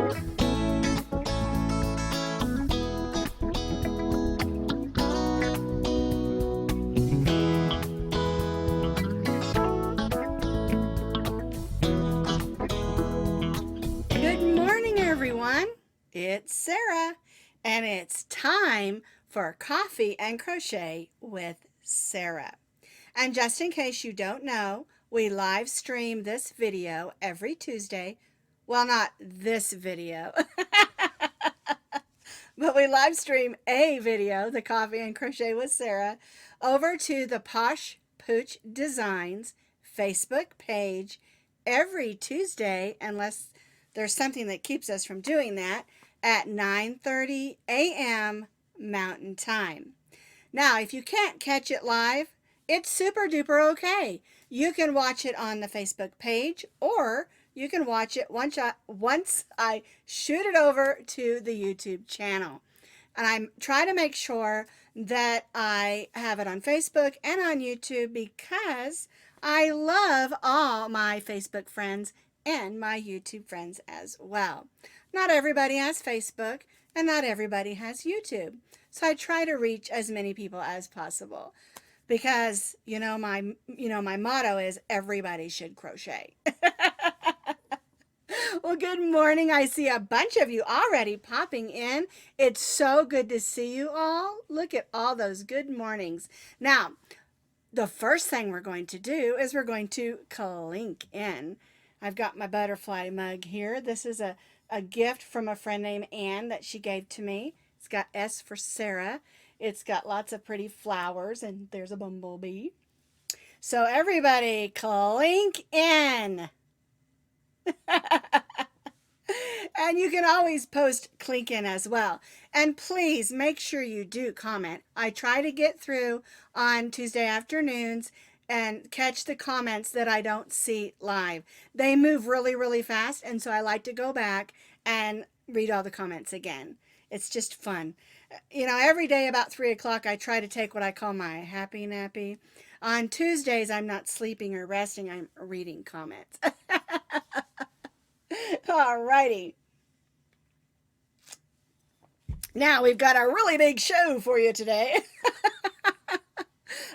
Good morning, everyone. It's Sarah, and it's time for Coffee and Crochet with Sarah. And just in case you don't know, we live stream this video every Tuesday. Well, not this video, but we live stream a video, the Coffee and Crochet with Sarah, over to the Posh Pooch Designs Facebook page every Tuesday, unless there's something that keeps us from doing that, at 9:30 a.m. Mountain Time. Now, if you can't catch it live, it's super duper okay. You can watch it on the Facebook page, or you can watch it once I shoot it over to the YouTube channel. And I try to make sure that I have it on Facebook and on YouTube because I love all my Facebook friends and my YouTube friends as well. Not everybody has Facebook and not everybody has YouTube. So I try to reach as many people as possible because my motto is everybody should crochet. Well, good morning. I see a bunch of you already popping in. It's so good to see you all. Look at all those good mornings. Now, the first thing we're going to do is we're going to clink in. I've got my butterfly mug here. This is a gift from a friend named Anne that she gave to me. It's got S for Sarah. It's got lots of pretty flowers, and there's a bumblebee. So everybody clink in. And you can always post clink in as well. And please make sure you do comment. I try to get through on Tuesday afternoons and catch the comments that I don't see live. They move really, really fast, and so I like to go back and read all the comments again. It's just fun. Every day about 3 o'clock, I try to take what I call my happy nappy. On Tuesdays, I'm not sleeping or resting. I'm reading comments. All righty. Now we've got a really big show for you today.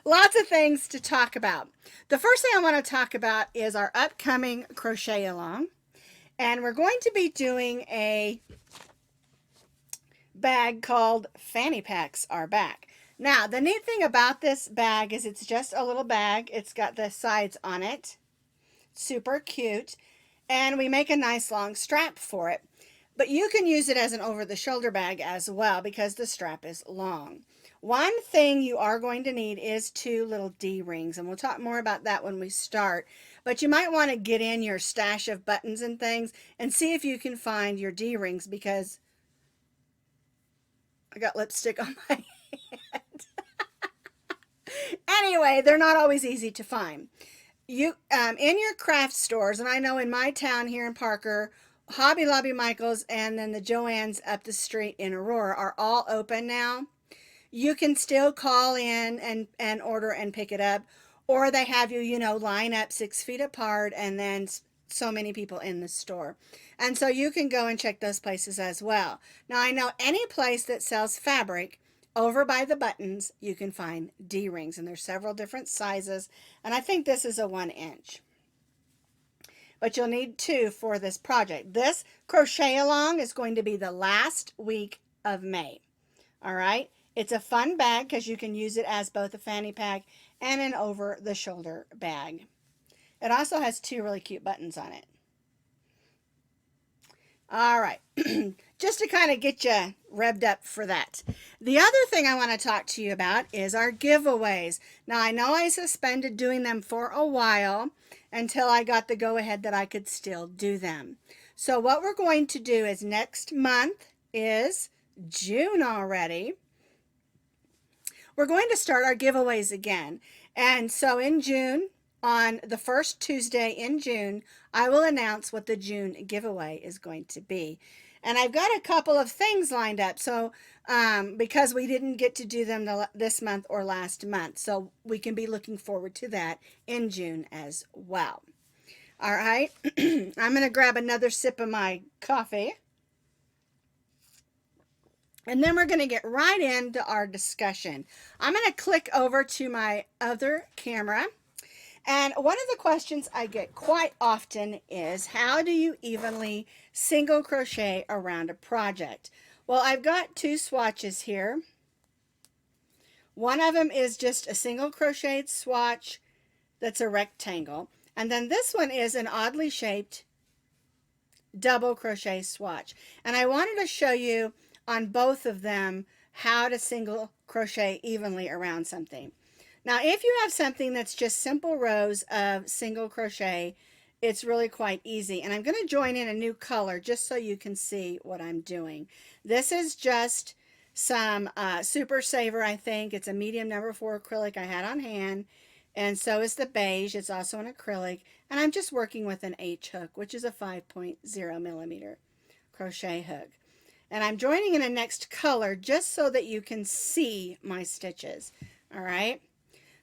Lots of things to talk about. The first thing I want to talk about is our upcoming Crochet Along. And we're going to be doing a bag called Fanny Packs Are Back. Now, the neat thing about this bag is it's just a little bag. It's got the sides on it. Super cute. And we make a nice long strap for it. But you can use it as an over-the-shoulder bag as well because the strap is long. One thing you are going to need is 2 little D-rings, and we'll talk more about that when we start. But you might want to get in your stash of buttons and things and see if you can find your D-rings because I got lipstick on my hand. Anyway, they're not always easy to find. You in your craft stores, and I know in my town here in Parker, Hobby Lobby Michael's and then the Joann's up the street in Aurora are all open now. You can still call in and order and pick it up, or they have you, line up 6 feet apart and then so many people in the store. And so you can go and check those places as well. Now, I know any place that sells fabric, over by the buttons, you can find D-rings, and there's several different sizes, and I think this is a 1-inch. But you'll need 2 for this project. This Crochet Along is going to be the last week of May. All right? It's a fun bag because you can use it as both a fanny pack and an over-the-shoulder bag. It also has 2 really cute buttons on it. All right. Just to kind of get you revved up for that. The other thing I want to talk to you about is our giveaways. Now, I know I suspended doing them for a while until I got the go-ahead that I could still do them. So what we're going to do is next month is June already. We're going to start our giveaways again. And so in June, on the first Tuesday in June, I will announce what the June giveaway is going to be. And I've got a couple of things lined up. So because we didn't get to do them this month or last month. So we can be looking forward to that in June as well. All right. I'm going to grab another sip of my coffee. And then we're going to get right into our discussion. I'm going to click over to my other camera. And one of the questions I get quite often is, how do you evenly single crochet around a project? Well, I've got two swatches here. One of them is just a single crocheted swatch that's a rectangle. And then this one is an oddly shaped double crochet swatch. And I wanted to show you on both of them how to single crochet evenly around something. Now, if you have something that's just simple rows of single crochet, it's really quite easy. And I'm going to join in a new color just so you can see what I'm doing. This is just some Super Saver, I think. It's a medium number 4 acrylic I had on hand. And so is the beige. It's also an acrylic. And I'm just working with an H hook, which is a 5.0 millimeter crochet hook. And I'm joining in a next color just so that you can see my stitches. All right.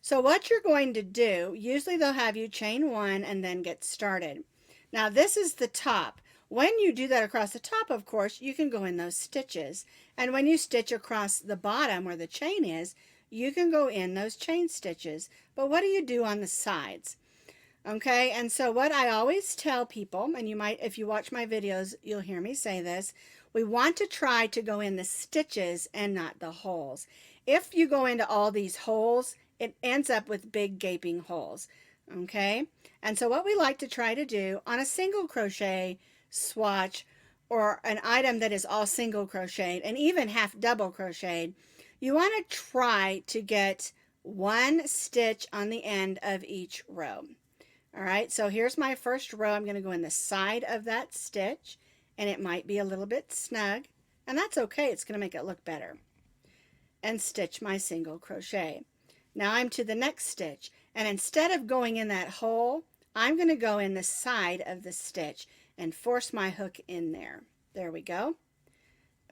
So what you're going to do, usually they'll have you chain 1 and then get started. Now this is the top. When you do that across the top, of course, you can go in those stitches. And when you stitch across the bottom where the chain is, you can go in those chain stitches. But what do you do on the sides? Okay, and so what I always tell people, and you might, if you watch my videos, you'll hear me say this, we want to try to go in the stitches and not the holes. If you go into all these holes, it ends up with big gaping holes. Okay, and so what we like to try to do on a single crochet swatch or an item that is all single crocheted and even half double crocheted, you want to try to get one stitch on the end of each row. All right, so here's my first row. I'm going to go in the side of that stitch, and it might be a little bit snug, and that's okay. It's going to make it look better. And stitch my single crochet. Now I'm to the next stitch, and instead of going in that hole, I'm going to go in the side of the stitch and force my hook in there. There we go.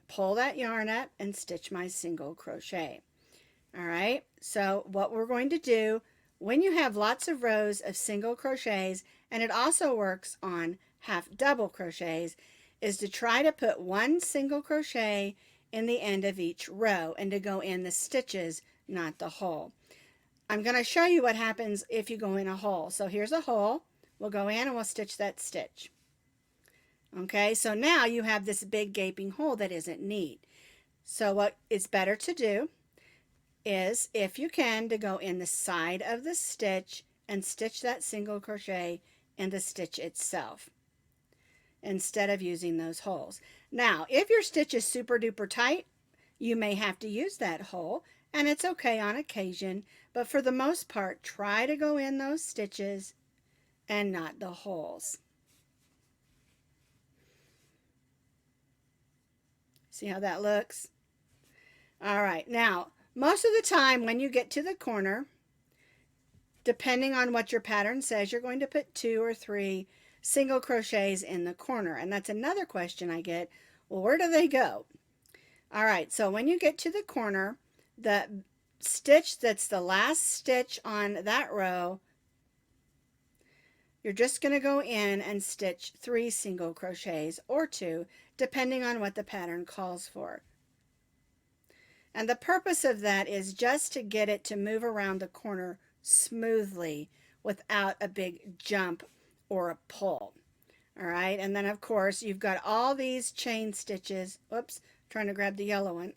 Pull that yarn up and stitch my single crochet. All right, so what we're going to do when you have lots of rows of single crochets, and it also works on half double crochets, is to try to put one single crochet in the end of each row and to go in the stitches, not the hole. I'm going to show you what happens if you go in a hole. So here's a hole. We'll go in and we'll stitch that stitch. Okay, so now you have this big gaping hole that isn't neat. So what is better to do is, if you can, to go in the side of the stitch and stitch that single crochet in the stitch itself instead of using those holes. Now, if your stitch is super duper tight, you may have to use that hole, and it's okay on occasion, but for the most part, try to go in those stitches and not the holes. See how that looks? All right, now, most of the time when you get to the corner, depending on what your pattern says, you're going to put 2 or 3 single crochets in the corner. And that's another question I get. Well, where do they go? All right, so when you get to the corner, the stitch that's the last stitch on that row, you're just going to go in and stitch 3 single crochets or 2, depending on what the pattern calls for. And the purpose of that is just to get it to move around the corner smoothly without a big jump or a pull. All right, and then of course you've got all these chain stitches. Whoops, trying to grab the yellow one.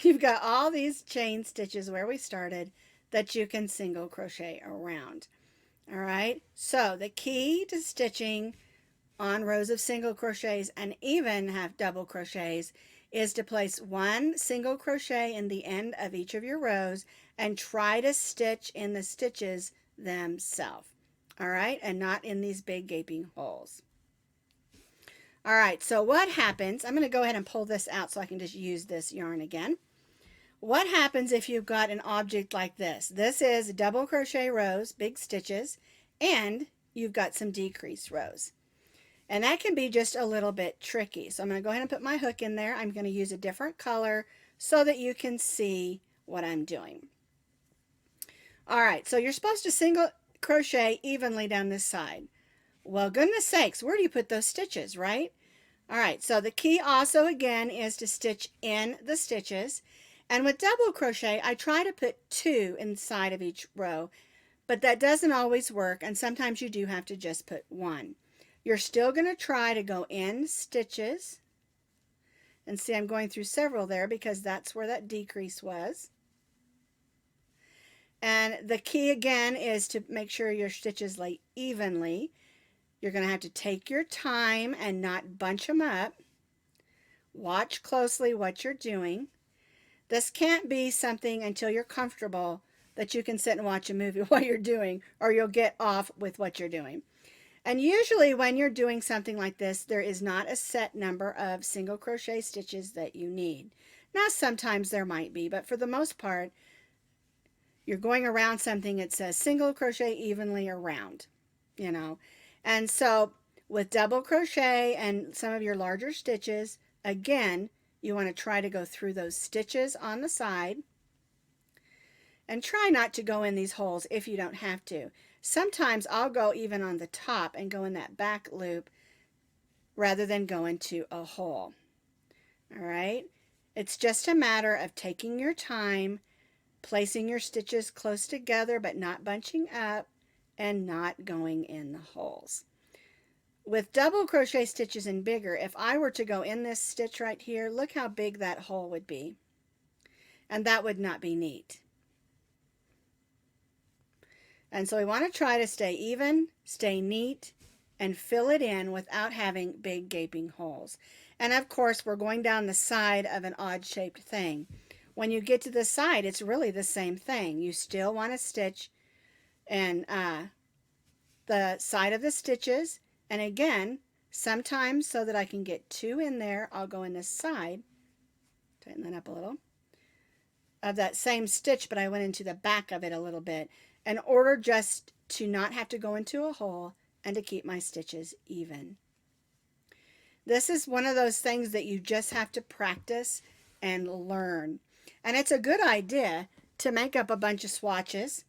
You've got all these chain stitches where we started that you can single crochet around. All right, so the key to stitching on rows of single crochets and even half double crochets is to place one single crochet in the end of each of your rows and try to stitch in the stitches themselves. All right, and not in these big gaping holes. All right, so what happens, I'm going to go ahead and pull this out so I can just use this yarn again. What happens if you've got an object like this? This is double crochet rows, big stitches, and you've got some decreased rows. And that can be just a little bit tricky. So I'm going to go ahead and put my hook in there. I'm going to use a different color so that you can see what I'm doing. All right, so you're supposed to single crochet evenly down this side. Well, goodness sakes, where do you put those stitches, right? All right, so the key also again is to stitch in the stitches. And with double crochet, I try to put 2 inside of each row, but that doesn't always work, and sometimes you do have to just put 1. You're still going to try to go in stitches, and see I'm going through several there because that's where that decrease was. And the key again is to make sure your stitches lay evenly. You're going to have to take your time and not bunch them up. Watch closely what you're doing. This can't be something until you're comfortable that you can sit and watch a movie while you're doing, or you'll get off with what you're doing. And usually when you're doing something like this, there is not a set number of single crochet stitches that you need. Now sometimes there might be, but for the most part, you're going around something, it says single crochet evenly around, you know. And so with double crochet and some of your larger stitches, again, you want to try to go through those stitches on the side and try not to go in these holes if you don't have to. Sometimes I'll go even on the top and go in that back loop rather than go into a hole. All right? It's just a matter of taking your time, placing your stitches close together but not bunching up, and not going in the holes. With double crochet stitches and bigger, if I were to go in this stitch right here, look how big that hole would be. And that would not be neat. And so we want to try to stay even, stay neat, and fill it in without having big gaping holes. And of course, we're going down the side of an odd-shaped thing. When you get to the side, it's really the same thing. You still want to stitch in the side of the stitches. And again, sometimes so that I can get 2 in there, I'll go in this side, tighten that up a little, of that same stitch, but I went into the back of it a little bit in order just to not have to go into a hole and to keep my stitches even. This is one of those things that you just have to practice and learn. And it's a good idea to make up a bunch of swatches,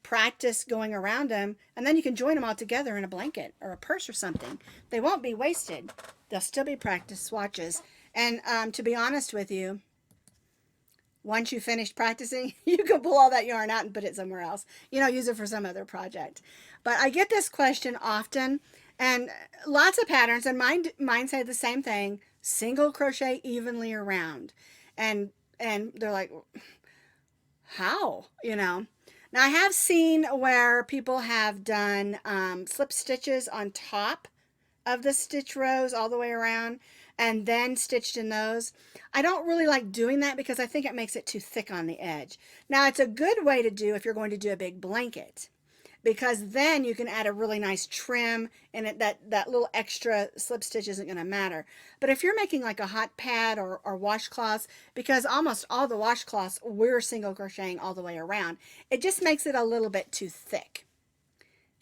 practice going around them, and then you can join them all together in a blanket or a purse or something. They won't be wasted. They'll still be practice swatches. And to be honest with you, once you finish practicing, you can pull all that yarn out and put it somewhere else. You know, use it for some other project. But I get this question often, and lots of patterns, and mine say the same thing, single crochet evenly around. And they're like, how? You know? Now I have seen where people have done slip stitches on top of the stitch rows all the way around and then stitched in those. I don't really like doing that because I think it makes it too thick on the edge. Now it's a good way to do if you're going to do a big blanket, because then you can add a really nice trim and that little extra slip stitch isn't going to matter. But if you're making like a hot pad or washcloths, because almost all the washcloths we're single crocheting all the way around, it just makes it a little bit too thick.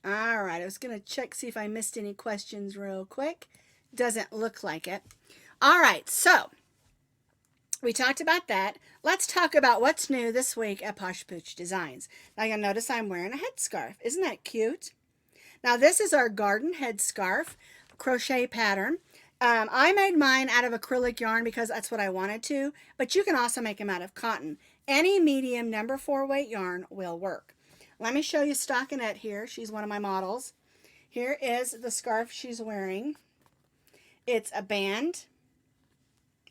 All right, I was going to check, see if I missed any questions real quick. Doesn't look like it. All right, so we talked about that. Let's talk about what's new this week at Posh Pooch Designs. Now you'll notice I'm wearing a headscarf. Isn't that cute? Now this is our garden headscarf crochet pattern. I made mine out of acrylic yarn because that's what I wanted to, but you can also make them out of cotton. Any medium number 4 weight yarn will work. Let me show you Stockinette here. She's one of my models. Here is the scarf she's wearing. It's a band.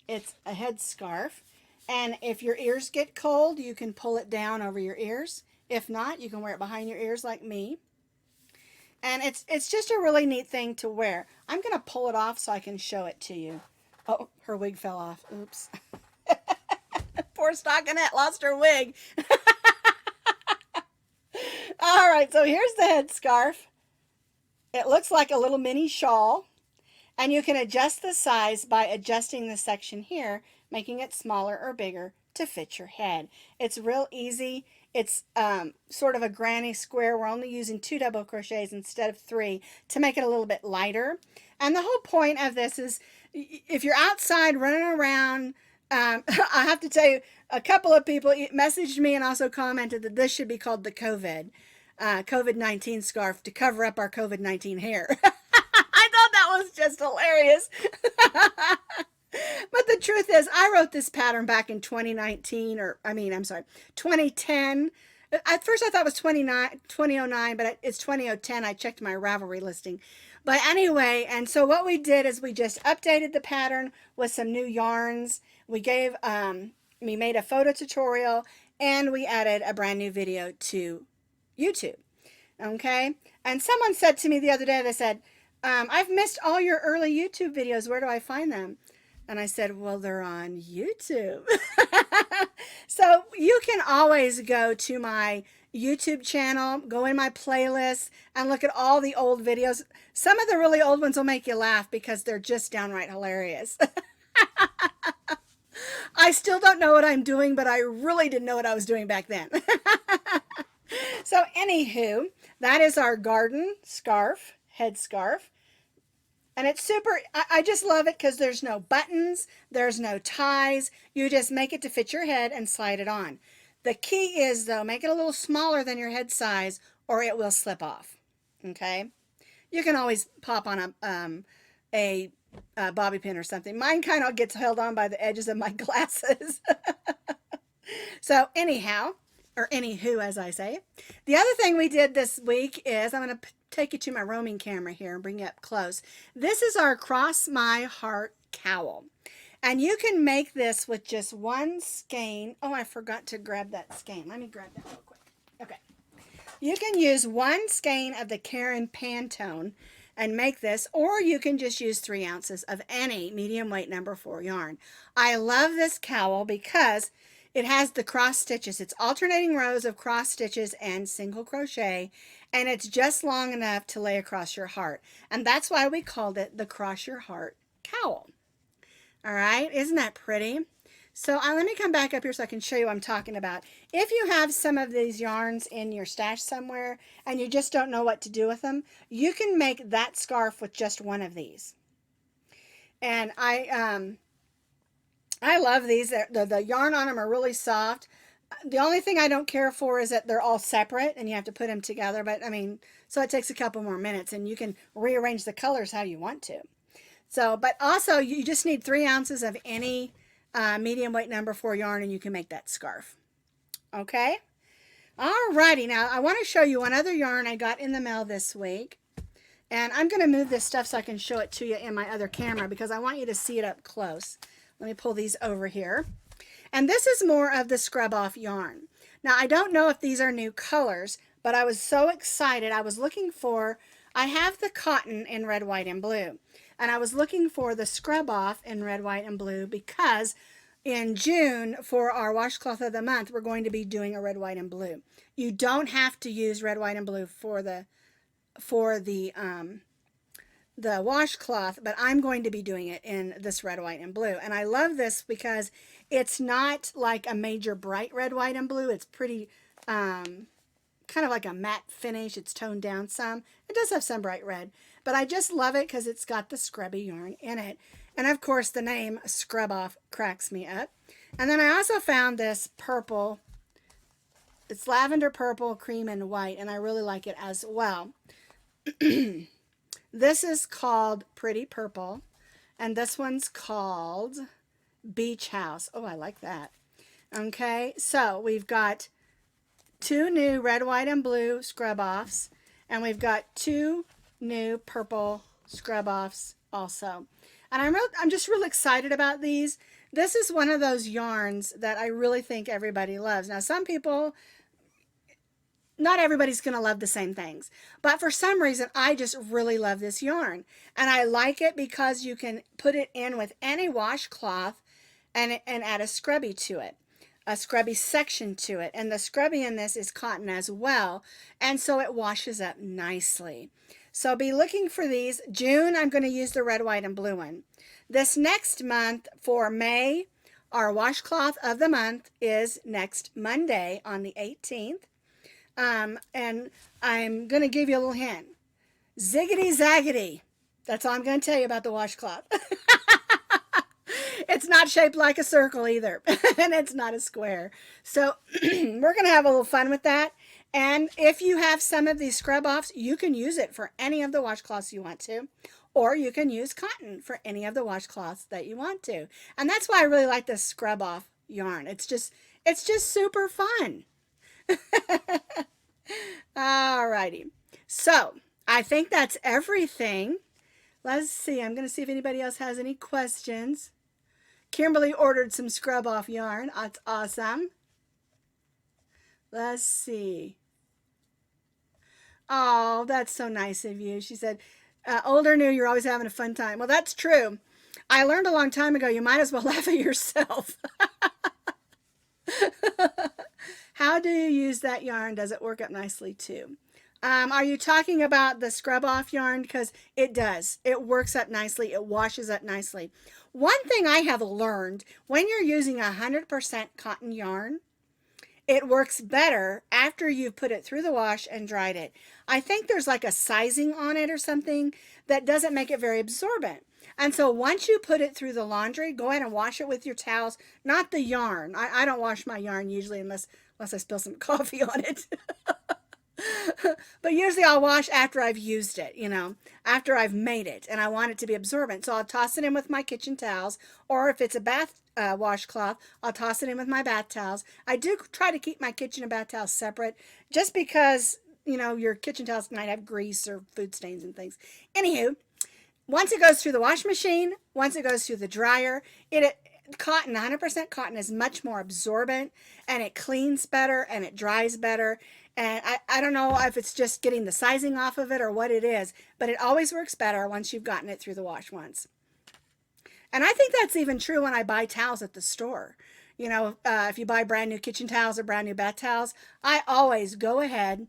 It's a headscarf. And if your ears get cold, you can pull it down over your ears. If not, you can wear it behind your ears like me. And it's just a really neat thing to wear. I'm going to pull it off so I can show it to you. Oh, her wig fell off. Oops. Poor Stockinette lost her wig. All right, so here's the headscarf. It looks like a little mini shawl. And you can adjust the size by adjusting the section here, making it smaller or bigger to fit your head. It's real easy. It's sort of a granny square. We're only using 2 double crochets instead of 3 to make it a little bit lighter. And the whole point of this is if you're outside running around, I have to tell you, a couple of people messaged me and also commented that this should be called the COVID-19 scarf to cover up our COVID-19 hair. I thought that was just hilarious. hilarious. But the truth is, I wrote this pattern back in 2019, I'm sorry, 2010. At first I thought it was 2009, but it's 2010. I checked my Ravelry listing. But anyway, and so what we did is we just updated the pattern with some new yarns. We made a photo tutorial, and we added a brand new video to YouTube. Okay? And someone said to me the other day, they said, I've missed all your early YouTube videos. Where do I find them? And I said, well, they're on YouTube. So you can always go to my YouTube channel, go in my playlist, and look at all the old videos. Some of the really old ones will make you laugh because they're just downright hilarious. I still don't know what I'm doing, but I really didn't know what I was doing back then. So anywho, that is our garden scarf, headscarf. And it's super, I just love it because there's no buttons, there's no ties. You just make it to fit your head and slide it on. The key is, though, make it a little smaller than your head size or it will slip off. Okay? You can always pop on a bobby pin or something. Mine kind of gets held on by the edges of my glasses. So anyhow, or anywho, as I say. The other thing we did this week is, I'm going to take you to my roaming camera here and bring you up close. This is our Cross My Heart cowl. And you can make this with just one skein. Oh, I forgot to grab that skein. Let me grab that real quick. Okay. You can use one skein of the Karen Pantone and make this, or you can just use 3 ounces of any medium weight number 4 yarn. I love this cowl because it has the cross stitches. It's alternating rows of cross stitches and single crochet, and it's just long enough to lay across your heart. And that's why we called it the Cross Your Heart cowl. All right, isn't that pretty? So let me come back up here so I can show you what I'm talking about. If you have some of these yarns in your stash somewhere and you just don't know what to do with them, you can make that scarf with just one of these. And I love these. The yarn on them are really soft. The only thing I don't care for is that they're all separate and you have to put them together. But I mean, so it takes a couple more minutes and you can rearrange the colors how you want to. So, but also you just need 3 ounces of any medium weight number 4 yarn and you can make that scarf. Okay. Alrighty. Now I want to show you one other yarn I got in the mail this week. And I'm going to move this stuff so I can show it to you in my other camera because I want you to see it up close. Let me pull these over here. And this is more of the scrub off yarn. Now I don't know if these are new colors, but I was so excited. I have the cotton in red, white, and blue. And I was looking for the scrub off in red, white, and blue because in June for our washcloth of the month, we're going to be doing a red, white, and blue. You don't have to use red, white, and blue for the washcloth, but I'm going to be doing it in this red, white, and blue. And I love this because it's not like a major bright red, white, and blue. It's pretty kind of like a matte finish. It's toned down some. It does have some bright red, but I just love it because it's got the scrubby yarn in it. And of course the name Scrub Off cracks me up. And then I also found this purple. It's lavender purple, cream, and white, and I really like it as well. This is called Pretty Purple, and this one's called Beach House. Oh, I like that. Okay, so we've got 2 new red, white, and blue scrub offs, and we've got 2 new purple scrub offs also. And I'm just real excited about these. This is one of those yarns that I really think everybody loves. Now, some people, not everybody's going to love the same things, but for some reason I just really love this yarn, and I like it because you can put it in with any washcloth and add a scrubby to it, a scrubby section to it, and the scrubby in this is cotton as well, and so it washes up nicely. So be looking for these. June I'm going to use the red, white, and blue one. This next month for May, our washcloth of the month is next Monday on the 18th. And I'm going to give you a little hint. Ziggity zaggity. That's all I'm going to tell you about the washcloth. It's not shaped like a circle either. And it's not a square. So we're going to have a little fun with that. And if you have some of these scrub offs, you can use it for any of the washcloths you want to. or you can use cotton for any of the washcloths that you want to. And that's why I really like this scrub off yarn. It's just super fun. Alrighty. So I think that's everything. Let's see. I'm going to see if anybody else has any questions. Kimberly ordered some scrub off yarn. That's awesome. Let's see. Oh, that's so nice of you. She said, older new, you're always having a fun time. Well, that's true. I learned a long time ago, you might as well laugh at yourself. How do you use that yarn? Does it work up nicely too? Are you talking about the scrub off yarn? Because it does. It works up nicely. It washes up nicely. One thing I have learned, when you're using 100% cotton yarn, it works better after you've put it through the wash and dried it. I think there's like a sizing on it or something that doesn't make it very absorbent. And so once you put it through the laundry, go ahead and wash it with your towels, not the yarn. I don't wash my yarn usually unless I spill some coffee on it. But usually I'll wash after I've used it, after I've made it and I want it to be absorbent. So I'll toss it in with my kitchen towels, or if it's a bath washcloth, I'll toss it in with my bath towels. I do try to keep my kitchen and bath towels separate just because, your kitchen towels might have grease or food stains and things. Anywho, once it goes through the wash machine, once it goes through the dryer, cotton, 100% cotton is much more absorbent and it cleans better and it dries better. And I don't know if it's just getting the sizing off of it or what it is, but it always works better once you've gotten it through the wash once. And I think that's even true when I buy towels at the store. If you buy brand new kitchen towels or brand new bath towels, I always go ahead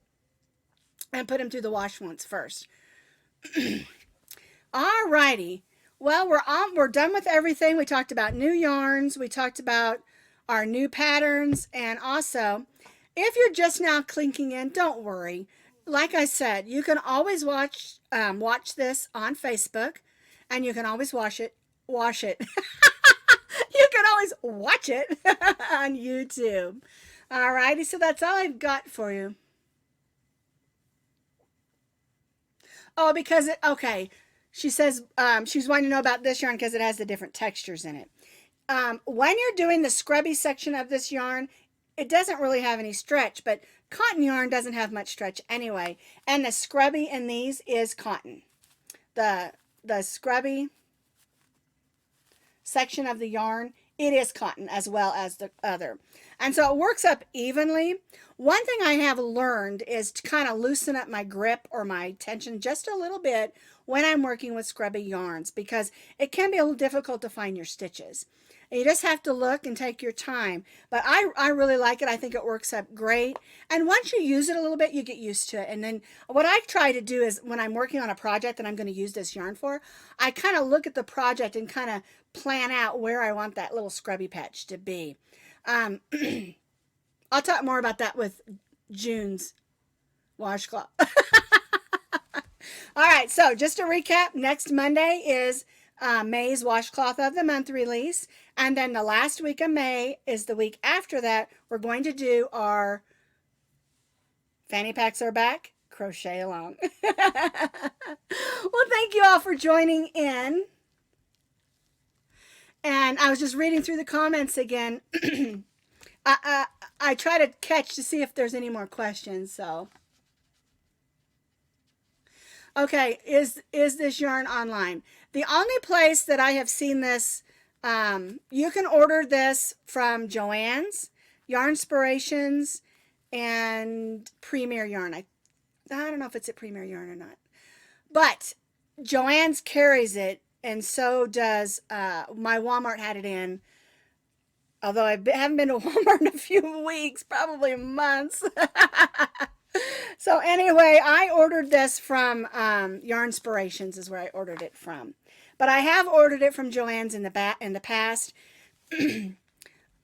and put them through the wash once first. Alrighty. Well, we're done with everything. We talked about new yarns. We talked about our new patterns. And also, if you're just now clinking in, don't worry. Like I said, you can always watch this on Facebook, and you can always wash it. You can always watch it on YouTube. Alrighty, so that's all I've got for you. Oh, because okay. She says she's wanting to know about this yarn because it has the different textures in it. When you're doing the scrubby section of this yarn, it doesn't really have any stretch, but cotton yarn doesn't have much stretch anyway. And the scrubby in these is cotton. The scrubby section of the yarn, it is cotton as well as the other. And so it works up evenly. One thing I have learned is to kind of loosen up my grip or my tension just a little bit when I'm working with scrubby yarns, because it can be a little difficult to find your stitches. And you just have to look and take your time. But I really like it. I think it works up great. And once you use it a little bit, you get used to it. And then what I try to do is when I'm working on a project that I'm going to use this yarn for, I kind of look at the project and kind of plan out where I want that little scrubby patch to be. I'll talk more about that with June's washcloth. All right, so just to recap, next Monday is May's Washcloth of the Month release. And then the last week of May is the week after that. We're going to do our Fanny Packs Are Back, Crochet Along. Well, thank you all for joining in. And I was just reading through the comments again. I try to catch to see if there's any more questions, so. Okay, is this yarn online? The only place that I have seen this, you can order this from Joann's, Yarnspirations, and Premier Yarn. I don't know if it's at Premier Yarn or not. But Joann's carries it, and so does my Walmart had it in. Although I haven't been to Walmart in a few weeks, probably months. So anyway, I ordered this from Yarnspirations is where I ordered it from. But I have ordered it from Joann's in the past.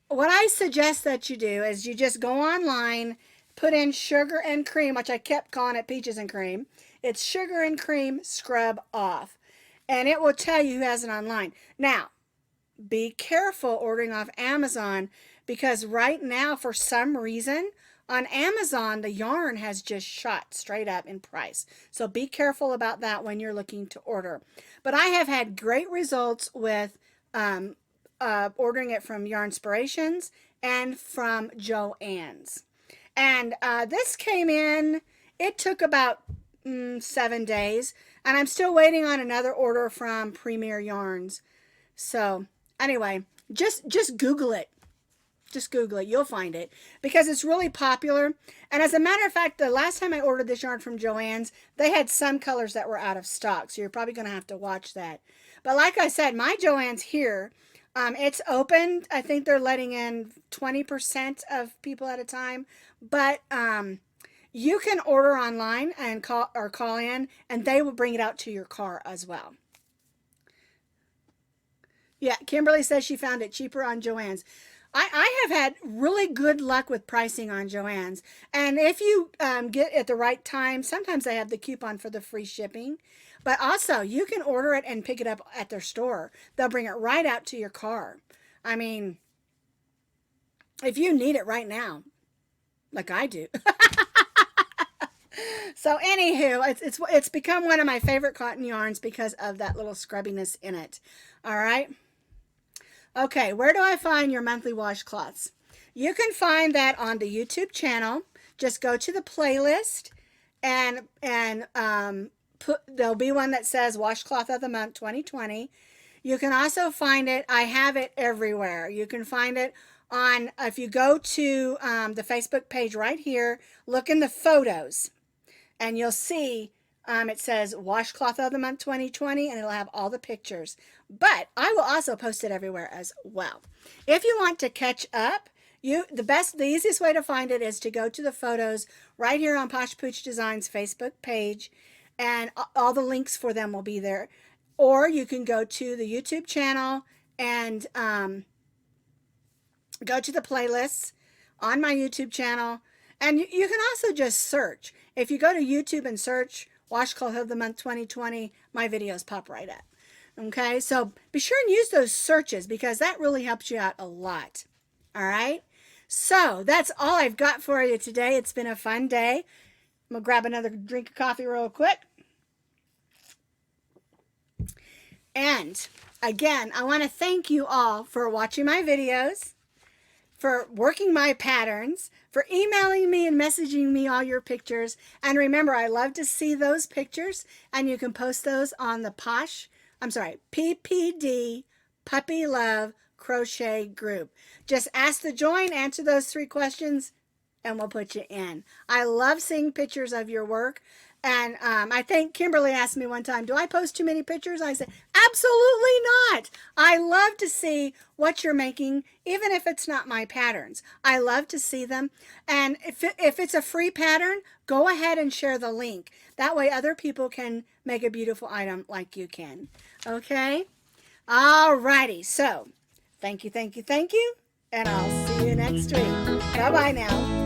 What I suggest that you do is you just go online, put in sugar and cream, which I kept calling it peaches and cream. It's sugar and cream scrub off. And it will tell you who has it online. Now, be careful ordering off Amazon, because right now, for some reason, On Amazon, the yarn has just shot straight up in price. So be careful about that when you're looking to order. But I have had great results with ordering it from Yarnspirations and from Joann's. And this came in, it took about 7 days. And I'm still waiting on another order from Premier Yarns. So anyway, just Google it. Just Google it. You'll find it because it's really popular. And as a matter of fact, the last time I ordered this yarn from Joann's, they had some colors that were out of stock. So you're probably going to have to watch that. But like I said, my Joann's here, it's open. I think they're letting in 20% of people at a time. But you can order online and call in, and they will bring it out to your car as well. Yeah, Kimberly says she found it cheaper on Joann's. I have had really good luck with pricing on Joann's. And if you get at the right time, sometimes they have the coupon for the free shipping. But also, you can order it and pick it up at their store. They'll bring it right out to your car. I mean, if you need it right now, like I do. So anywho, it's become one of my favorite cotton yarns because of that little scrubbiness in it. All right. Okay, where do I find your monthly washcloths? You can find that on the YouTube channel. Just go to the playlist and there'll be one that says Washcloth of the Month 2020. You can also find it, I have it everywhere. You can find it on, if you go to the Facebook page right here, look in the photos, and you'll see it says Washcloth of the Month 2020, and it'll have all the pictures. But I will also post it everywhere as well. If you want to catch up, the easiest way to find it is to go to the photos right here on Posh Pooch Designs Facebook page, and all the links for them will be there. Or you can go to the YouTube channel and go to the playlists on my YouTube channel. And you can also just search. If you go to YouTube and search Washcloth of the Month 2020, my videos pop right up. Okay, so be sure and use those searches because that really helps you out a lot. All right, so that's all I've got for you today. It's been a fun day. I'm going to grab another drink of coffee real quick. And again, I want to thank you all for watching my videos, for working my patterns, for emailing me and messaging me all your pictures. And remember, I love to see those pictures, and you can post those on the PPD Puppy Love Crochet group. Just ask to join, answer those 3 questions, and we'll put you in. I love seeing pictures of your work. And I think Kimberly asked me one time, do I post too many pictures? I said, absolutely not. I love to see what you're making, even if it's not my patterns. I love to see them. And if it's a free pattern, go ahead and share the link. That way other people can make a beautiful item like you can. Okay? All righty. So, thank you. And I'll see you next week. Bye-bye now.